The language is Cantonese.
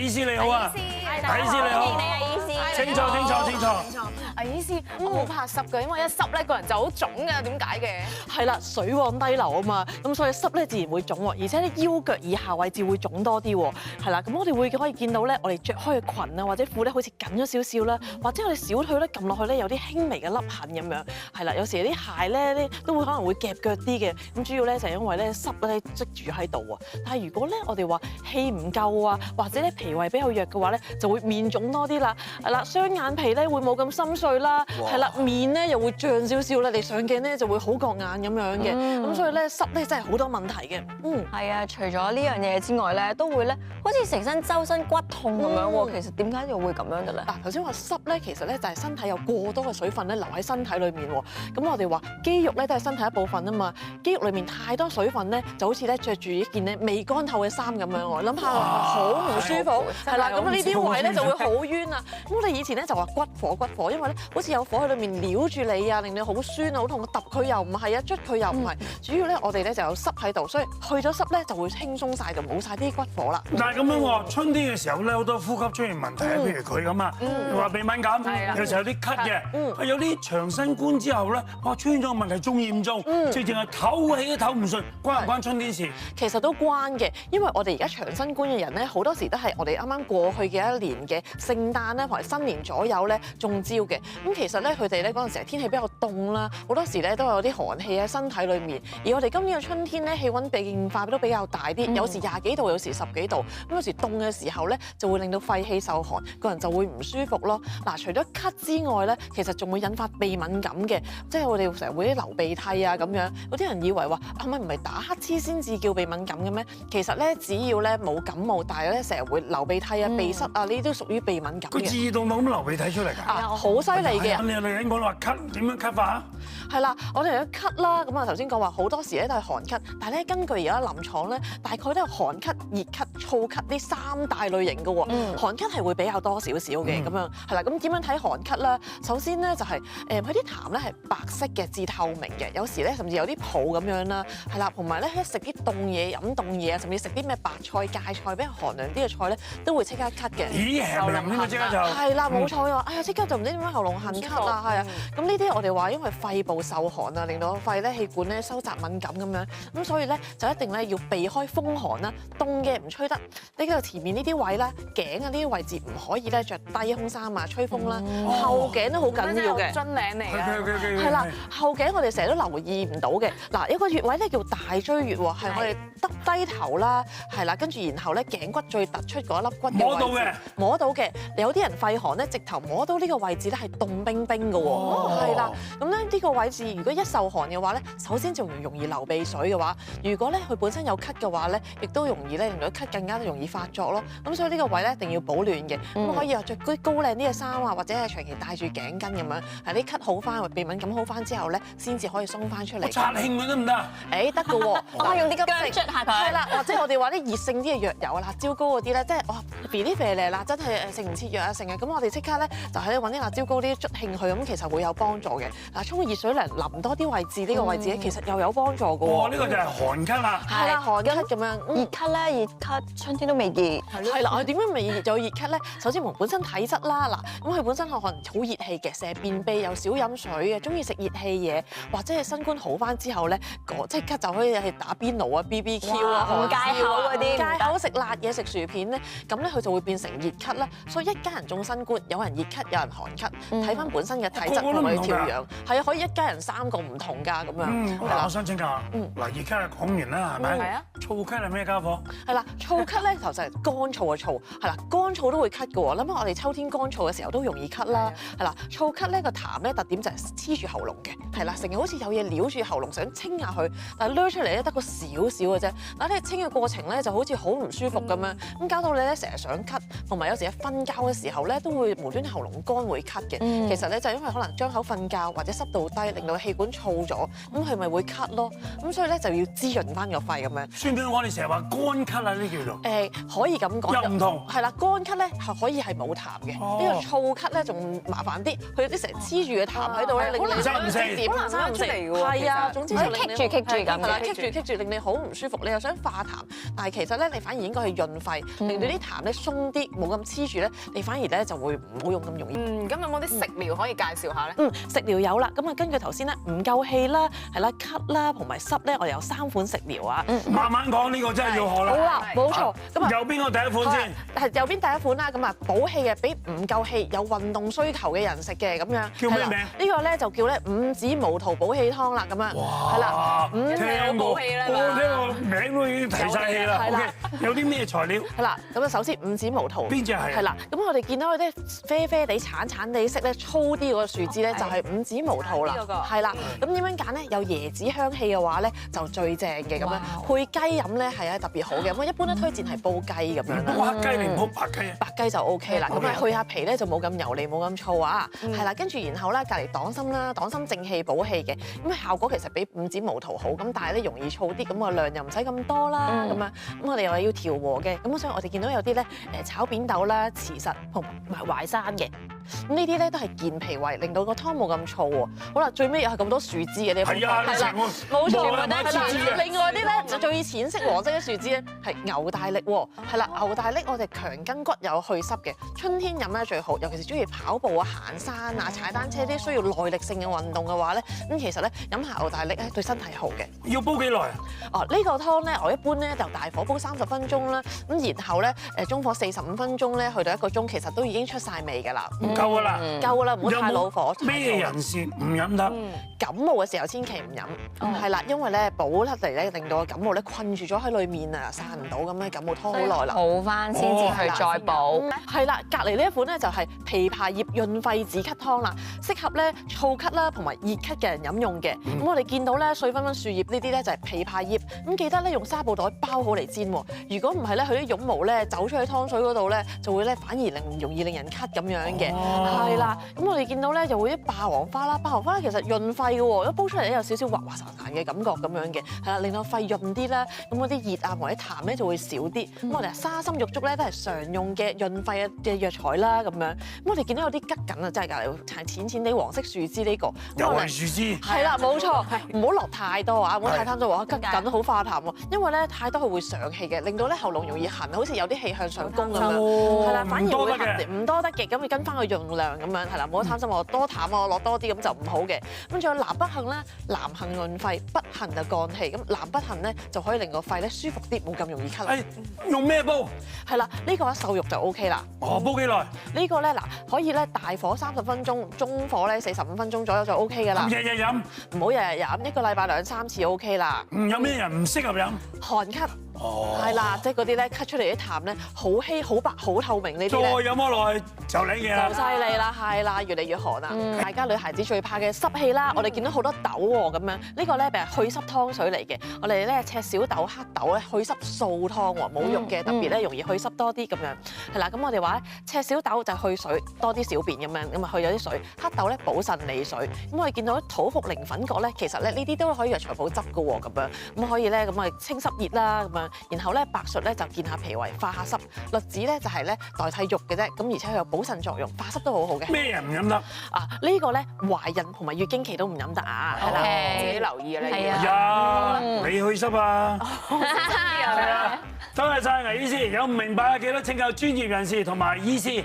醫師你好啊，倪醫師你好，歡迎你啊，醫師。清楚。倪醫師，我好怕濕㗎，因為一濕咧個人就好腫㗎，點解嘅？係啦，水往低流啊嘛，咁所以濕咧自然會腫喎，而且咧腰腳以下位置會腫多啲喎。係啦，咁我哋可以見到咧，我哋着開嘅裙啊或者褲咧好似緊咗少少啦，或者我哋小腿咧撳落去咧有啲輕微嘅凹痕咁樣。係啦，有時啲鞋咧都會可能會夾腳啲嘅，咁主要咧就係因為咧濕咧積住喺度啊。但係如果咧我哋話氣唔夠啊，或者咧脾胃比較弱嘅話咧，就會面腫多啲啦。係啦，雙眼皮咧會冇咁深邃啦，係啦，面咧又會脹少少啦，你上鏡咧就會好覺眼咁樣嘅。咁所以咧濕咧真係好多問題嘅。係啊，除咗呢樣嘢之外咧，都會咧好似成身周身骨痛咁樣喎。其實點解又會咁樣嘅咧？嗱，頭先話濕咧，其實咧就係身體有過多嘅水分咧留喺身體裏面喎。咁我哋話肌肉咧都係身體一部分啊嘛，肌肉裏面太多水分咧，就好似咧着住一件咧未乾透嘅衫咁樣喎。諗下好唔舒服，係啦，咁呢啲位咧就會好冤啊。咁我哋以前咧就話骨火，因為咧好似有火喺裏面撩住你啊，令你好酸啊，好痛。揼佢又唔係啊，捽佢又唔係。主要咧我哋咧就有濕喺度，所以去咗濕咧就會輕鬆晒，就冇晒啲骨火啦。但係咁樣喎，春天嘅時候咧，好多呼吸出現問題，譬如佢咁啊，又話鼻敏感，有時候有啲咳嘅，有啲長新冠之後咧，哇出現咗個問題仲嚴重，直情係唞氣都唞唔順，關唔關春天事？其實都關嘅，因為我哋而家長新冠嘅人咧，好多時都係我哋啱啱過去嘅一年嘅聖誕咧，或者新年左右咧中招嘅。咁其實咧佢哋咧嗰陣時天氣比較凍啦，好多時咧都有啲寒氣喺身體裏面。而我哋今年嘅春天咧氣温變化都比較大啲，有時20幾度，有時10幾度。咁有時凍嘅時候咧就會令到肺氣受寒，個人就會唔舒服咯。嗱，除咗咳之外咧，其實仲會引發鼻敏感嘅，即係我哋成日會流鼻涕啊咁樣。有啲人以為話係咪唔係打乞嗤先至叫鼻敏感嘅咩？其實咧只要咧冇感冒，但係咧成日會流鼻涕啊、鼻塞啊，呢啲都屬於鼻敏感嘅。佢自動咁流鼻涕出嚟㗎？啊，好犀利嘅！你女人講話咳，點樣咳法啊？係啦，我哋有咳啦，咁啊頭先講話好多時咧都係寒咳，但係咧根據而家臨床咧，大概都係寒咳、熱咳、燥咳呢3大類型嘅喎。寒咳係會比較多少少嘅咁樣，係啦。咁點樣睇寒咳咧？首先咧就係佢啲痰咧係白色嘅至透明嘅，有時咧甚至有啲泡咁樣啦，係啦。同埋咧一食啲凍嘢、飲凍嘢啊，甚至食啲咩白菜、芥菜比較寒涼啲嘅菜咧，都會即刻咳嘅。咦，係咪咁即刻就？係啦，冇錯嘅話，哎呀即刻就唔知點解喉嚨痕咳啊，係啊。咁呢啲我哋話因為肺部受寒啊，令到個肺咧氣管咧收窄敏感咁樣，咁所以咧就一定咧要避開風寒啦，凍嘅唔吹得。呢個前面呢啲位咧，頸啊呢啲位置唔可以咧着低胸衫啊，吹風啦。後頸都好緊要嘅，樽領嚟嘅。係啦，後頸我哋成日都留意唔到嘅。嗱，有個穴位咧叫大椎穴喎，係我哋耷低頭啦，係啦，跟住然後咧頸骨最突出嗰一粒骨嘅摸到嘅，摸到嘅。有啲人肺寒咧，直頭摸到呢個位置咧係凍冰冰嘅喎，係啦。咁咧呢個位置如果一受寒嘅話咧，首先就容易流鼻水嘅話，如果咧佢本身有咳嘅話咧，亦都容易咧令到咳更加容易發作咯。咁所以呢個位咧一定要保暖嘅，咁可以話着啲高領啲嘅衫啊，或者係長期戴住頸巾咁樣，係啲咳好翻或鼻敏感好翻之後咧，先至可以鬆翻出嚟。擦興佢得唔得？誒得嘅喎，我可以用啲薑捽下佢。係啦，或者我哋話啲熱性啲嘅藥油啊，辣椒膏嗰啲咧，即係哇肥啲肥嚟啦，真係食唔切藥啊成日，咁我哋即刻咧就喺度揾啲辣椒膏啲捽興佢，咁其實會有幫助嘅。嗱，沖個熱水涼淋多啲位置，呢個位置咧其實又有幫助嘅喎。哦，呢個就係寒咳啦。係啦，寒咳咁樣。熱咳咧，熱咳春天都未熱。係啦，我哋點樣未熱就熱咳咧？首先本身體質啦，嗱，咁佢本身可能好熱氣嘅，成日便秘又少飲水嘅，中意食熱氣嘢，或者係新冠好翻之後咧，即刻就可以係打邊爐啊、BBQ 啊、唔戒口嗰啲，戒口食辣嘢、食薯片咧，咁咧佢就會變成熱咳啦。所以一家人中新冠，有人熱咳，有人寒咳，睇翻本身嘅體質同埋調養，係啊，可以一家人3個唔同㗎咁樣。嗱，我想請教下，嗱，熱咳講完啦，係咪？係啊。燥咳係咩家伙？係啦，燥咳咧就係乾燥嘅燥，係啦，乾燥都會咳嘅喎。諗下我哋秋天乾燥嘅時候都容易咳啦，係啦，燥咳咧個痰咧特點就係黐住喉嚨嘅，係啦，成日好似有嘢撩住喉嚨想清下佢，但係掠出嚟咧得個少少嘅啫。但係你清嘅過程咧就好似好唔舒服咁樣，咁搞到你咧成日想咳，同埋有時喺瞓覺嘅時候咧都會無端喉嚨乾會咳嘅。其實咧就因為可能張口瞓覺或者濕度低，令到氣管燥咗，咁佢咪會咳咯。咁所以咧就要滋潤翻個肺咁樣。算唔算我哋成日話乾咳啊？呢叫做可以咁講。又唔同。係啦，乾咳咧係可以係冇痰嘅，呢個燥咳咧仲麻煩啲，佢有啲成日黐住嘅痰喺度咧，令你生唔死，點好難生出嚟嘅喎。係啊，總之就令你棘住咁嘅，棘住，令你好唔舒服。你又想化痰，但係其實咧你反而應該係潤肺，令到啲痰咧鬆啲，冇咁黐住咧，你反而咧就會唔好用咁容易。咁有冇啲食療可以介紹下咧？食療有啦，咁啊根據頭先咧唔夠氣啦，係啦咳啦同埋濕咧，我哋有3款食療啊。慢慢講，呢個真係要學啦。好啦，冇錯。咁啊，右邊個第一款先。係右邊第一款啦，咁啊補氣嘅，俾唔夠氣有運動需求嘅人食嘅咁樣。叫咩名？呢個咧就叫咧五子無桃補氣湯啦，咁樣。係啦，哇！聽過，補氣啦我聽個名都已經提晒氣啦。係啦 OK， 有啲咩材料？係啦，咁啊首先五子無桃。邊隻係？係啦，咁我哋見到嗰啲啡啡地、橙橙地色咧粗啲嗰個樹枝咧，就係五子無桃啦。係啦，咁點樣揀咧？有椰子香氣嘅話咧，就最正嘅咁樣。配雞飲咧係特別好嘅。咁啊一般都推薦係煲雞咁樣啦。煲黑雞定煲白雞啊？白雞就 O K 啦，咁啊去下皮咧就冇咁油膩，冇咁燥啊，係啦，跟住然後咧隔離黨參啦，黨參正氣補氣嘅，咁效果其實比五子無桃好，咁但係咧容易燥啲，咁個量又唔使咁多啦，咁啊，咁我哋又係要調和嘅，咁所以我哋見到有啲咧炒扁豆啦、慈實同埋淮山嘅。咁呢啲咧都係健脾胃，令到個湯冇咁燥喎。好啦，最尾又係咁多樹枝嘅呢個。係啊，係啦，冇錯，啦，係啦。另外啲咧就最淺色黃色嘅樹枝咧係牛大力喎。係啦，牛大力我哋強筋骨有去濕嘅，春天飲咧最好，尤其是中意跑步啊、行山啊、踩單車啲需要耐力性嘅運動嘅話咧，咁其實咧飲下牛大力咧對身體好嘅。要煲幾耐啊？哦，呢個湯咧我一般咧就大火煲30分鐘啦，咁然後咧中火45分鐘咧去到1個鐘，其實都已經出晒味㗎啦。唔夠㗎啦。夠啦，唔好太老火。咩人士唔飲得？感冒嘅時候千祈唔飲，係啦，因為咧補得嚟咧令到個感冒咧困住咗喺裏面啊，散唔到咁樣，感冒拖好耐啦。好翻先至去再補。係啦，隔離呢一款咧就係枇杷葉潤肺止咳湯啦，適合咧燥咳啦同埋熱咳嘅人飲用嘅。咁我哋見到咧碎分分樹葉呢啲咧就係枇杷葉，咁記得咧用紗布袋包好嚟煎喎。如果唔係咧，佢啲絨毛咧走出去湯水嗰度咧，就會咧反而容易令人咳咁樣嘅。係啦，咁我哋見到咧又會啲霸王花啦，霸王花咧其實潤肺嘅喎，一煲出嚟咧有少少滑滑潺潺嘅感覺咁樣嘅，係啦，令到肺潤啲啦，咁嗰啲熱啊或者痰咧就會少啲。咁我哋沙參玉竹咧都係常用嘅潤肺嘅藥材啦，咁樣。咁我哋見到有啲吉緊啊，真係隔離係淺淺地黃色樹枝呢個，又係樹枝。係啦，冇錯，唔好落太多啊，唔好太貪咗話吉緊好化痰喎，因為咧太多佢會上氣嘅，令到咧喉嚨容易痕，好似有啲氣向上攻咁樣，係啦，反而會痕，唔多得嘅，咁要跟翻個用量咁樣，係啦，唔好貪心話多淡啊，我落多啲咁就唔好嘅。咁仲有南北杏咧，南杏潤肺，北杏就降氣，咁南北杏咧就可以令個肺咧舒服啲，冇咁容易咳啦。用咩煲？係啦，呢個瘦肉就 O K 啦。哦，煲幾耐？呢個咧嗱，可以咧大火30分鐘，中火咧45分鐘左右就 O K 㗎啦。日日飲？唔好日日飲，一個禮拜2、3次 O K 啦。有咩人唔適合飲？寒咳。係啦，即係嗰啲咧咳出嚟啲痰咧，好稀、好白、好透明呢啲咧，再飲咗落去就領嘢啦。就犀利啦，係啦，越嚟越寒啦。大家女孩子最怕嘅濕氣啦，我哋見到好多痘喎咁樣，呢個咧係去濕湯水嚟嘅。我哋咧赤小豆、黑豆咧去濕素湯喎，冇肉嘅，特別咧容易去濕多啲咁樣。係啦，咁我哋話咧赤小豆就去水多啲小便咁樣，咁啊去咗啲水。黑豆咧補腎利水。咁我哋見到土茯苓粉葛咧，其實咧呢啲都可以藥材補汁嘅喎，咁樣咁可以咧咁啊清濕熱啦咁樣。然後咧白術咧就健下脾胃、化下濕，栗子咧就係咧代替肉嘅啫，咁而且佢有補腎作用，化濕都好好嘅。咩人唔飲得？啊呢個咧懷孕同埋月經期都唔飲得啊，係啦，自己留意啊，你係呀，你去濕啊？係啊，多謝晒倪醫師，有唔明白嘅記得請教專業人士同埋醫師。